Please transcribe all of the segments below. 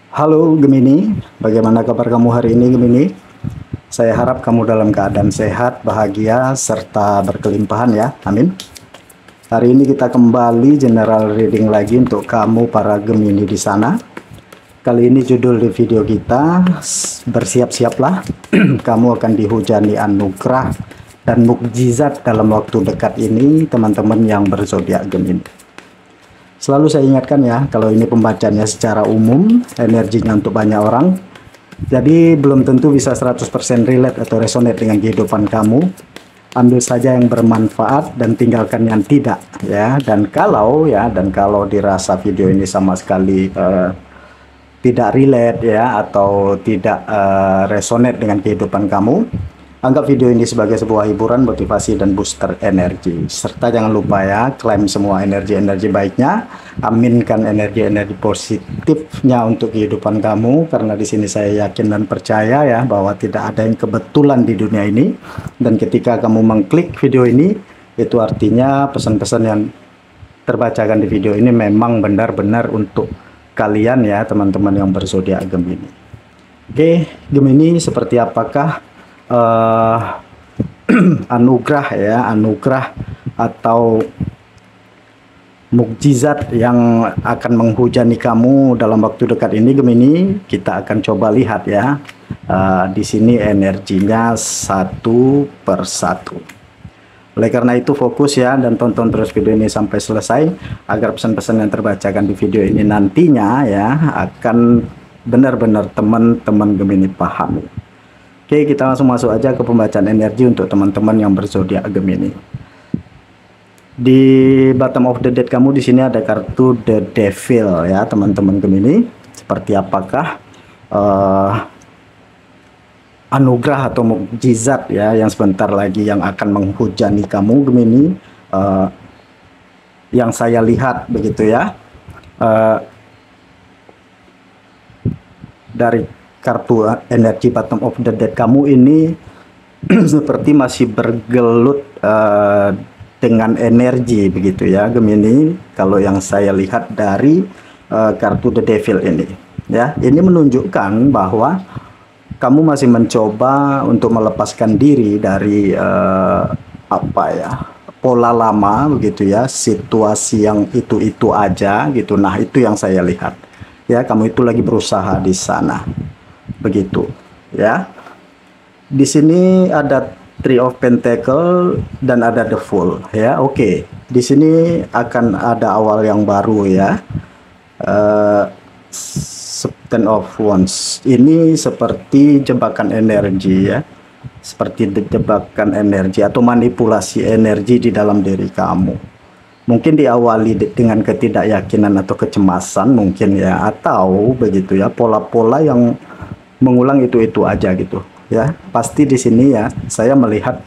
Halo Gemini, bagaimana kabar kamu hari ini Gemini? Saya harap kamu dalam keadaan sehat, bahagia, serta berkelimpahan ya, amin. Hari ini kita kembali general reading lagi untuk kamu para Gemini di sana. Kali ini judul di video kita, bersiap-siaplah, kamu akan dihujani anugerah dan mukjizat dalam waktu dekat ini teman-teman yang berzodiak Gemini. Selalu saya ingatkan ya, kalau ini pembacanya secara umum, energinya untuk banyak orang. Jadi belum tentu bisa 100% relate atau resonate dengan kehidupan kamu. Ambil saja yang bermanfaat dan tinggalkan yang tidak ya. Dan kalau dirasa video ini sama sekali tidak relate ya atau tidak resonate dengan kehidupan kamu, anggap video ini sebagai sebuah hiburan, motivasi, dan booster energi. Serta jangan lupa ya, klaim semua energi-energi baiknya, aminkan energi-energi positifnya untuk kehidupan kamu, karena di sini saya yakin dan percaya ya bahwa tidak ada yang kebetulan di dunia ini. Dan ketika kamu mengklik video ini, itu artinya pesan-pesan yang terbacakan di video ini memang benar-benar untuk kalian ya, teman-teman yang berzodiak Gemini. Oke, Gemini, seperti apakah anugerah atau mukjizat yang akan menghujani kamu dalam waktu dekat ini Gemini? Kita akan coba lihat ya. Di sini energinya satu persatu. Oleh karena itu fokus ya, dan tonton terus video ini sampai selesai agar pesan-pesan yang terbacakan di video ini nantinya ya akan benar-benar teman-teman Gemini pahami. Oke, kita langsung masuk aja ke pembacaan energi untuk teman-teman yang berzodiak Gemini. Di bottom of the deck kamu di sini ada kartu The Devil ya, teman-teman Gemini. Seperti apakah anugerah atau mukjizat ya yang sebentar lagi yang akan menghujani kamu Gemini? Yang saya lihat begitu ya. Dari kartu energi bottom of the deck kamu ini seperti masih bergelut dengan energi begitu ya Gemini. Kalau yang saya lihat dari kartu The Devil ini ya, ini menunjukkan bahwa kamu masih mencoba untuk melepaskan diri dari pola lama begitu ya, situasi yang itu aja gitu. Nah, itu yang saya lihat ya, kamu itu lagi berusaha di sana begitu ya. Di sini ada Three of Pentacle dan ada The Fool ya. Oke, di sini akan ada awal yang baru ya. Ten of Wands ini seperti jebakan energi ya, seperti jebakan energi atau manipulasi energi di dalam diri kamu. Mungkin diawali dengan ketidakyakinan atau kecemasan mungkin ya, atau begitu ya, pola-pola yang mengulang itu aja gitu ya. Pasti di sini ya saya melihat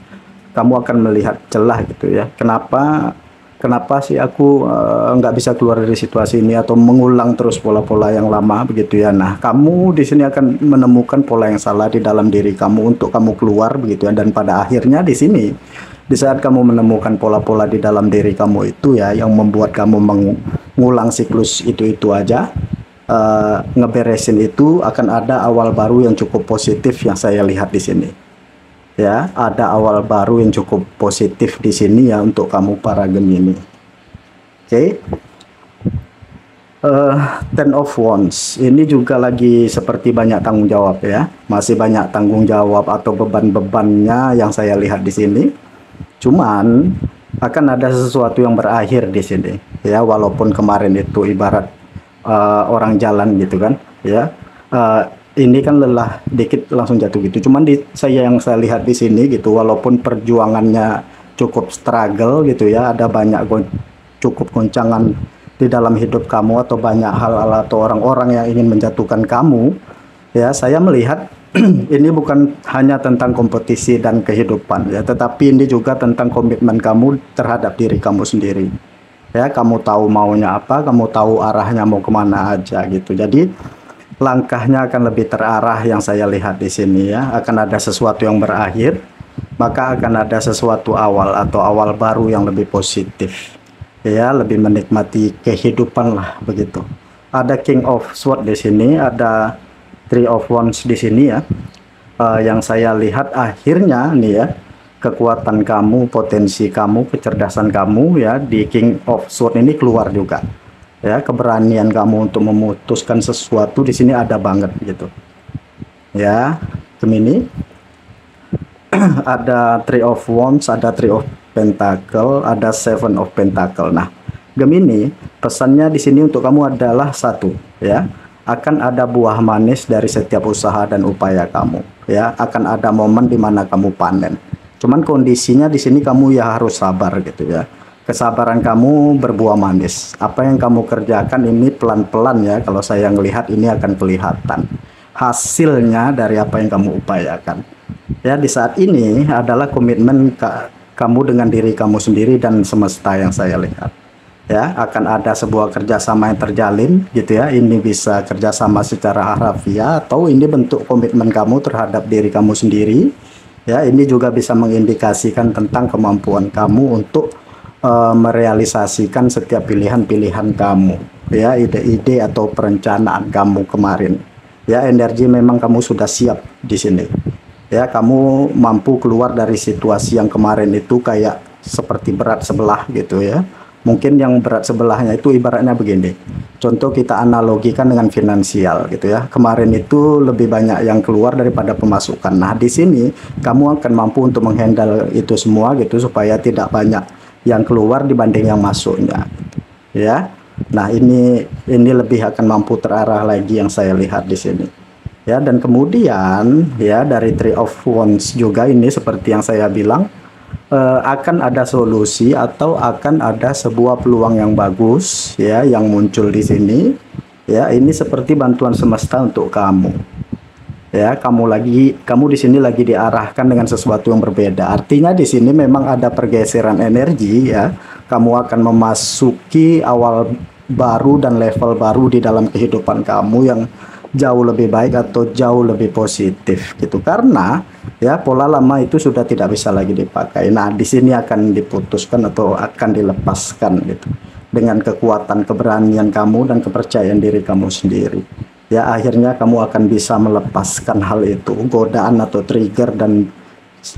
kamu akan melihat celah gitu ya. Kenapa sih aku nggak bisa keluar dari situasi ini, atau mengulang terus pola-pola yang lama begitu ya. Nah, kamu di sini akan menemukan pola yang salah di dalam diri kamu untuk kamu keluar begitu ya. Dan pada akhirnya di sini, di saat kamu menemukan pola-pola di dalam diri kamu itu ya, yang membuat kamu mengulang siklus itu aja, ngeberesin itu, akan ada awal baru yang cukup positif yang saya lihat di sini ya. Ada awal baru yang cukup positif di sini ya untuk kamu para Gemini. Oke. Ten of Wands ini juga lagi seperti banyak tanggung jawab ya, masih banyak tanggung jawab atau beban-bebannya yang saya lihat di sini. Cuman akan ada sesuatu yang berakhir di sini ya, walaupun kemarin itu ibarat orang jalan gitu kan ya, ini kan lelah dikit langsung jatuh gitu. Cuman yang saya lihat di sini gitu, walaupun perjuangannya cukup struggle gitu ya, ada banyak cukup goncangan di dalam hidup kamu, atau banyak hal-hal atau orang-orang yang ingin menjatuhkan kamu ya, saya melihat ini bukan hanya tentang kompetisi dan kehidupan ya, tetapi ini juga tentang komitmen kamu terhadap diri kamu sendiri ya. Kamu tahu maunya apa, kamu tahu arahnya mau kemana aja gitu. Jadi langkahnya akan lebih terarah yang saya lihat di sini ya. Akan ada sesuatu yang berakhir, maka akan ada sesuatu awal atau awal baru yang lebih positif ya, lebih menikmati kehidupan lah begitu ada King of Sword di sini, ada Three of Wands di sini ya. Yang saya lihat akhirnya nih ya, kekuatan kamu, potensi kamu, kecerdasan kamu ya di King of Sword ini keluar juga. Ya, keberanian kamu untuk memutuskan sesuatu di sini ada banget gitu. Ya, Gemini. Ada Three of Wands, ada Three of Pentacle, ada Seven of Pentacle. Nah, Gemini, pesannya di sini untuk kamu adalah satu, ya, akan ada buah manis dari setiap usaha dan upaya kamu, ya, akan ada momen di mana kamu panen. Cuman kondisinya di sini kamu ya harus sabar gitu ya. Kesabaran kamu berbuah manis. Apa yang kamu kerjakan ini pelan-pelan ya. Kalau saya melihat ini akan kelihatan hasilnya dari apa yang kamu upayakan. Ya, di saat ini adalah komitmen kamu dengan diri kamu sendiri dan semesta yang saya lihat. Ya, akan ada sebuah kerjasama yang terjalin gitu ya. Ini bisa kerjasama secara harfiah atau ini bentuk komitmen kamu terhadap diri kamu sendiri. Ya, ini juga bisa mengindikasikan tentang kemampuan kamu untuk merealisasikan setiap pilihan-pilihan kamu, ya, ide-ide atau perencanaan kamu kemarin. Ya, energi memang kamu sudah siap di sini. Ya, kamu mampu keluar dari situasi yang kemarin itu kayak seperti berat sebelah gitu ya. Mungkin yang berat sebelahnya itu ibaratnya begini. Contoh kita analogikan dengan finansial gitu ya. Kemarin itu lebih banyak yang keluar daripada pemasukan. Nah, di sini kamu akan mampu untuk menghandle itu semua gitu supaya tidak banyak yang keluar dibanding yang masuknya. Ya. Nah, ini lebih akan mampu terarah lagi yang saya lihat di sini. Ya, dan kemudian ya dari Three of Wands juga ini seperti yang saya bilang akan ada solusi atau akan ada sebuah peluang yang bagus ya yang muncul di sini. Ya, ini seperti bantuan semesta untuk kamu. Ya, kamu di sini lagi diarahkan dengan sesuatu yang berbeda. Artinya di sini memang ada pergeseran energi ya. Kamu akan memasuki awal baru dan level baru di dalam kehidupan kamu yang jauh lebih baik atau jauh lebih positif gitu. Karena ya pola lama itu sudah tidak bisa lagi dipakai. Nah, di sini akan diputuskan atau akan dilepaskan gitu. Dengan kekuatan keberanian kamu dan kepercayaan diri kamu sendiri. Ya, akhirnya kamu akan bisa melepaskan hal itu, godaan atau trigger dan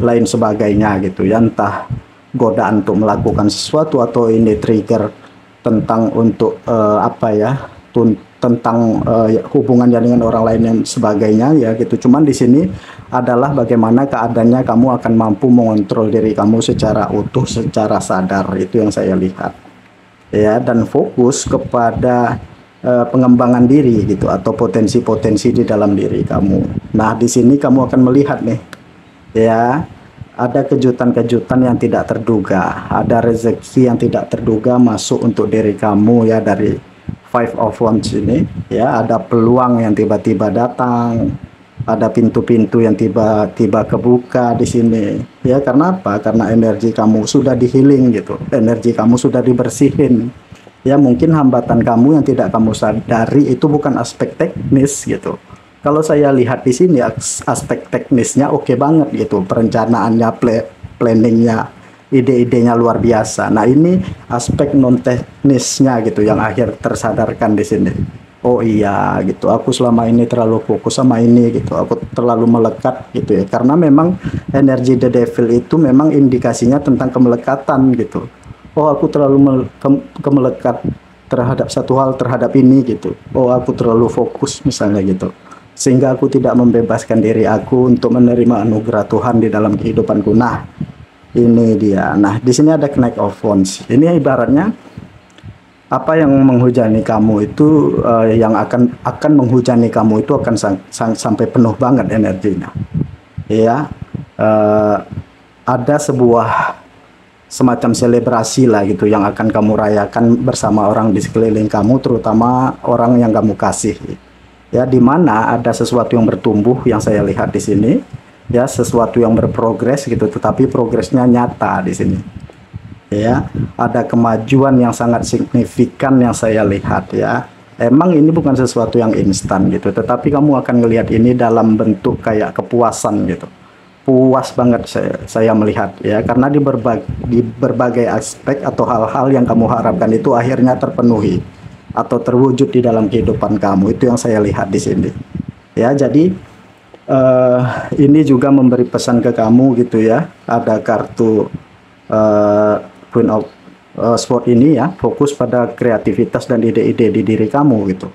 lain sebagainya gitu ya, entah godaan untuk melakukan sesuatu atau ini trigger tentang untuk tentang hubungannya dengan orang lain dan sebagainya ya gitu. Cuman di sini adalah bagaimana keadaannya kamu akan mampu mengontrol diri kamu secara utuh, secara sadar, itu yang saya lihat. Ya, dan fokus kepada pengembangan diri gitu atau potensi-potensi di dalam diri kamu. Nah, di sini kamu akan melihat nih ya, ada kejutan-kejutan yang tidak terduga, ada rezeki yang tidak terduga masuk untuk diri kamu ya dari Five of Wands ini ya, ada peluang yang tiba-tiba datang, ada pintu-pintu yang tiba-tiba kebuka di sini ya. Karena apa? Karena energi kamu sudah di-healing gitu, energi kamu sudah dibersihin. Ya, mungkin hambatan kamu yang tidak kamu sadari itu bukan aspek teknis gitu. Kalau saya lihat di sini aspek teknisnya oke banget gitu, perencanaannya, planningnya, ide-idenya luar biasa. Nah, ini aspek non teknisnya gitu yang akhir tersadarkan di sini. Oh iya gitu, aku selama ini terlalu fokus sama ini gitu, aku terlalu melekat gitu ya. Karena memang energi the devil itu memang indikasinya tentang kemelekatan gitu. Oh, aku terlalu kemelekat terhadap satu hal, terhadap ini gitu. Oh, aku terlalu fokus misalnya gitu. Sehingga aku tidak membebaskan diri aku untuk menerima anugerah Tuhan di dalam kehidupanku. Nah, ini dia. Nah, di sini ada Knight of Wands. Ini ibaratnya apa yang menghujani kamu itu yang akan menghujani kamu itu akan sampai penuh banget energinya. Ya. Ada sebuah semacam selebrasi lah gitu yang akan kamu rayakan bersama orang di sekeliling kamu, terutama orang yang kamu kasih. Ya, di mana ada sesuatu yang bertumbuh yang saya lihat di sini. Ya, sesuatu yang berprogres gitu, tetapi progresnya nyata di sini. Ya, ada kemajuan yang sangat signifikan yang saya lihat ya. Emang ini bukan sesuatu yang instan gitu, tetapi kamu akan melihat ini dalam bentuk kayak kepuasan gitu. Puas banget saya melihat ya, karena di berbagai aspek atau hal-hal yang kamu harapkan itu akhirnya terpenuhi atau terwujud di dalam kehidupan kamu. Itu yang saya lihat di sini. Ya, jadi ini juga memberi pesan ke kamu gitu ya. Ada kartu Queen of Sword ini ya, fokus pada kreativitas dan ide-ide di diri kamu gitu.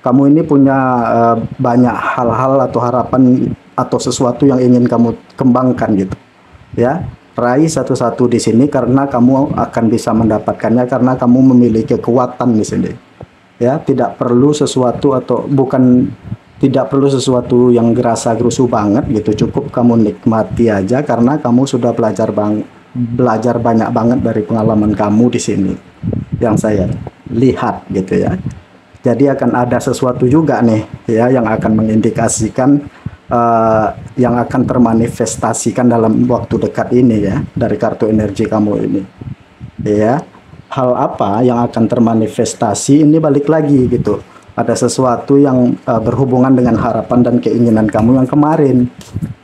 Kamu ini punya banyak hal-hal atau harapan atau sesuatu yang ingin kamu kembangkan gitu. Ya, raih satu-satu di sini karena kamu akan bisa mendapatkannya karena kamu memiliki kekuatan di sini. Ya, tidak perlu sesuatu atau bukan tidak perlu sesuatu yang gerasa gerusu banget gitu, cukup kamu nikmati aja karena kamu sudah belajar banyak banget dari pengalaman kamu di sini yang saya lihat gitu ya. Jadi akan ada sesuatu juga nih ya yang akan mengindikasikan yang akan termanifestasikan dalam waktu dekat ini ya, dari kartu energi kamu ini ya. Hal apa yang akan termanifestasi ini, balik lagi gitu, ada sesuatu yang berhubungan dengan harapan dan keinginan kamu yang kemarin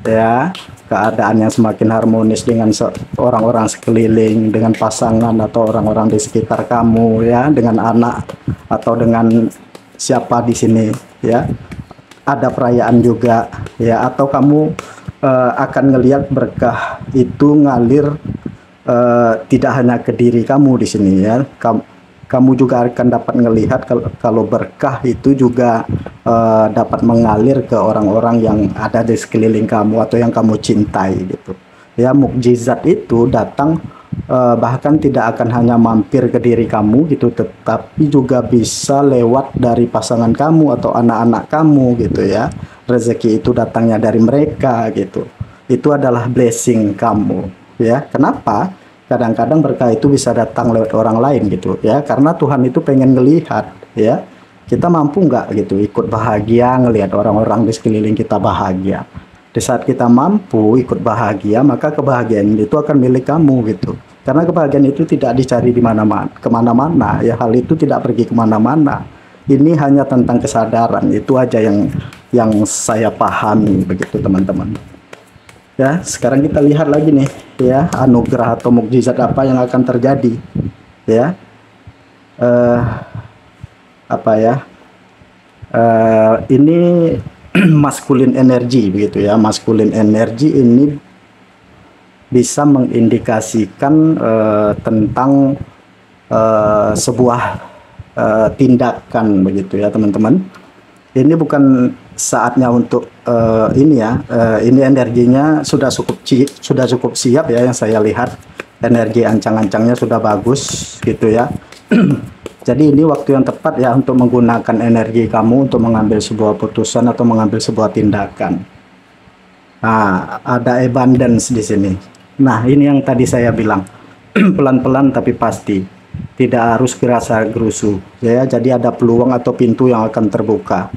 ya. Keadaan yang semakin harmonis dengan orang-orang sekeliling, dengan pasangan atau orang-orang di sekitar kamu ya, dengan anak atau dengan siapa di sini ya. Ada perayaan juga ya, atau kamu akan ngelihat berkah itu ngalir tidak hanya ke diri kamu di sini ya. Kamu juga akan dapat melihat kalau berkah itu juga dapat mengalir ke orang-orang yang ada di sekeliling kamu atau yang kamu cintai gitu ya. Mukjizat itu datang bahkan tidak akan hanya mampir ke diri kamu gitu, tetapi juga bisa lewat dari pasangan kamu atau anak-anak kamu gitu ya. Rezeki itu datangnya dari mereka gitu. Itu adalah blessing kamu ya. Kenapa? Kadang-kadang berkah itu bisa datang lewat orang lain gitu ya, karena Tuhan itu pengen ngelihat ya, kita mampu nggak gitu ikut bahagia ngelihat orang-orang di sekeliling kita bahagia. Di saat kita mampu ikut bahagia, maka kebahagiaan itu akan milik kamu gitu, karena kebahagiaan itu tidak dicari di mana-mana, kemana-mana ya. Hal itu tidak pergi kemana-mana. Ini hanya tentang kesadaran, itu aja yang saya pahami begitu teman-teman. Ya, sekarang kita lihat lagi nih ya, anugerah atau mukjizat apa yang akan terjadi ya. Apa ya, ini maskulin energi begitu ya. Maskulin energi ini bisa mengindikasikan tentang sebuah tindakan begitu ya teman-teman. Ini bukan saatnya untuk ini ya, ini energinya sudah cukup siap ya, yang saya lihat energi ancang-ancangnya sudah bagus gitu ya. Jadi ini waktu yang tepat ya untuk menggunakan energi kamu untuk mengambil sebuah putusan atau mengambil sebuah tindakan. Nah, ada abundance di sini. Nah, ini yang tadi saya bilang, pelan-pelan tapi pasti, tidak harus gerasa gerusu ya. Jadi ada peluang atau pintu yang akan terbuka.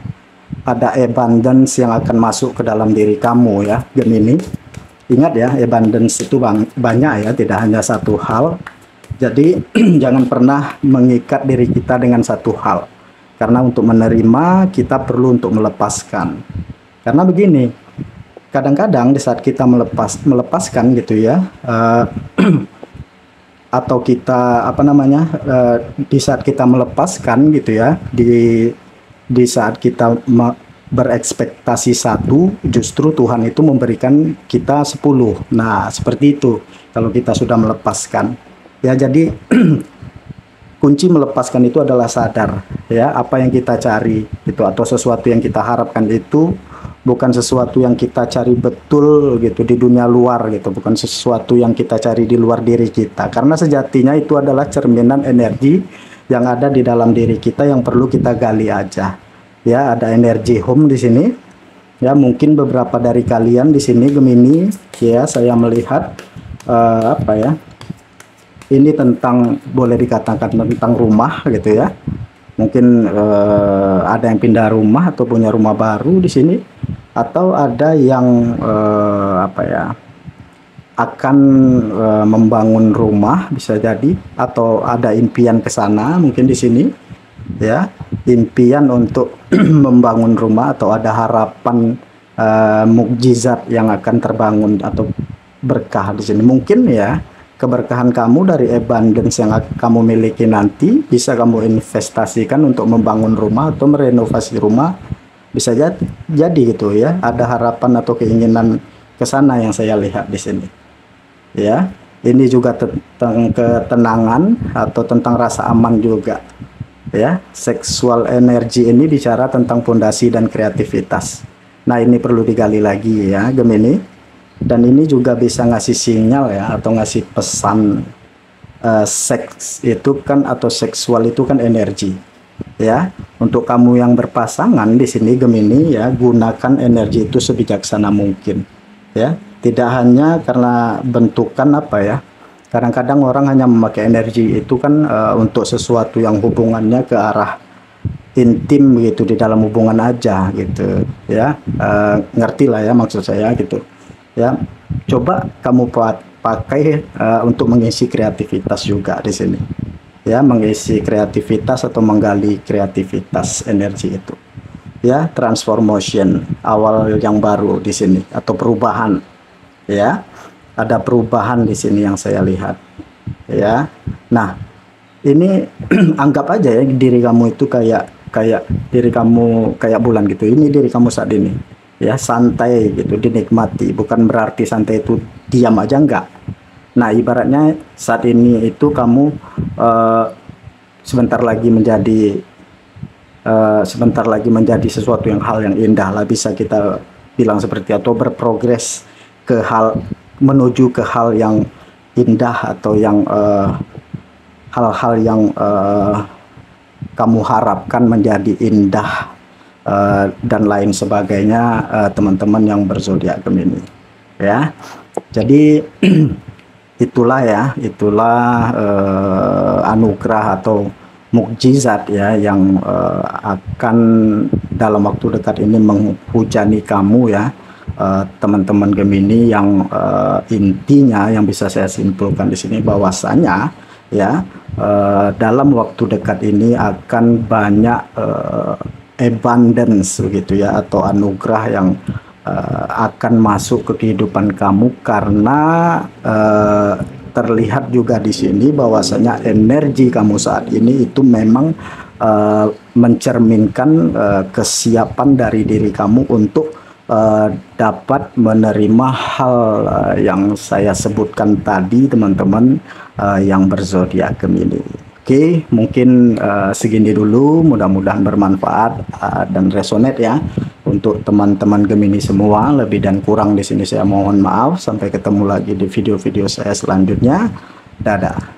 Ada abundance yang akan masuk ke dalam diri kamu ya, Gemini. Ingat ya, abundance itu banyak ya, tidak hanya satu hal. Jadi jangan pernah mengikat diri kita dengan satu hal, karena untuk menerima kita perlu untuk melepaskan. Karena begini, kadang-kadang di saat kita melepaskan gitu ya, atau kita apa namanya, di saat kita melepaskan gitu ya, di saat kita berekspektasi satu, justru Tuhan itu memberikan kita 10. Nah, seperti itu kalau kita sudah melepaskan. Ya, jadi kunci melepaskan itu adalah sadar ya, apa yang kita cari itu atau sesuatu yang kita harapkan itu bukan sesuatu yang kita cari betul gitu di dunia luar gitu, bukan sesuatu yang kita cari di luar diri kita, karena sejatinya itu adalah cerminan energi yang ada di dalam diri kita yang perlu kita gali aja. Ya, ada energi home di sini. Ya, mungkin beberapa dari kalian di sini Gemini, ya, saya melihat apa ya? Ini tentang, boleh dikatakan tentang rumah gitu ya. Mungkin ada yang pindah rumah atau punya rumah baru di sini, atau ada yang apa ya? Akan membangun rumah bisa jadi, atau ada impian ke sana mungkin di sini. Ya, impian untuk membangun rumah, atau ada harapan mukjizat yang akan terbangun atau berkah di sini mungkin ya. keberkahan kamu, dari abundance yang kamu miliki nanti bisa kamu investasikan untuk membangun rumah atau merenovasi rumah. Bisa jadi gitu ya. Ada harapan atau keinginan ke sana yang saya lihat di sini. Ya, ini juga tentang ketenangan atau tentang rasa aman juga. Ya, seksual energi ini bicara tentang fondasi dan kreativitas. Nah, ini perlu digali lagi ya, Gemini. Dan ini juga bisa ngasih sinyal ya, atau ngasih pesan. Seks itu kan, atau seksual itu kan energi ya. Untuk kamu yang berpasangan di sini Gemini ya, gunakan energi itu sebijaksana mungkin ya. Tidak hanya karena bentukan apa ya, kadang-kadang orang hanya memakai energi itu kan untuk sesuatu yang hubungannya ke arah intim gitu, di dalam hubungan aja gitu ya. Ngerti lah ya maksud saya gitu ya. Coba kamu pakai untuk mengisi kreativitas juga di sini ya, mengisi kreativitas atau menggali kreativitas energi itu ya. Transformation, awal yang baru di sini, atau perubahan ya. Ada perubahan di sini yang saya lihat ya. Nah, ini anggap aja ya diri kamu itu kayak diri kamu kayak bulan gitu. Ini diri kamu saat ini ya, santai gitu, dinikmati. Bukan berarti santai itu diam aja, enggak. Nah, ibaratnya saat ini itu kamu sebentar lagi menjadi sesuatu yang hal yang indah lah, bisa kita bilang seperti, atau berprogres ke hal, menuju ke hal yang indah, atau yang hal-hal yang kamu harapkan menjadi indah dan lain sebagainya, teman-teman yang berzodiak Gemini ya. Jadi itulah anugerah atau mukjizat ya, yang akan dalam waktu dekat ini menghujani kamu ya, teman-teman Gemini, yang intinya yang bisa saya simpulkan di sini bahwasanya ya, dalam waktu dekat ini akan banyak abundance begitu ya, atau anugerah yang akan masuk ke kehidupan kamu, karena terlihat juga di sini bahwasanya energi kamu saat ini itu memang mencerminkan kesiapan dari diri kamu untuk dapat menerima hal yang saya sebutkan tadi, teman-teman yang berzodiak Gemini. Oke, mungkin segini dulu, mudah-mudahan bermanfaat dan resonate ya untuk teman-teman Gemini semua. Lebih dan kurang di sini saya mohon maaf. Sampai ketemu lagi di video-video saya selanjutnya. Dadah.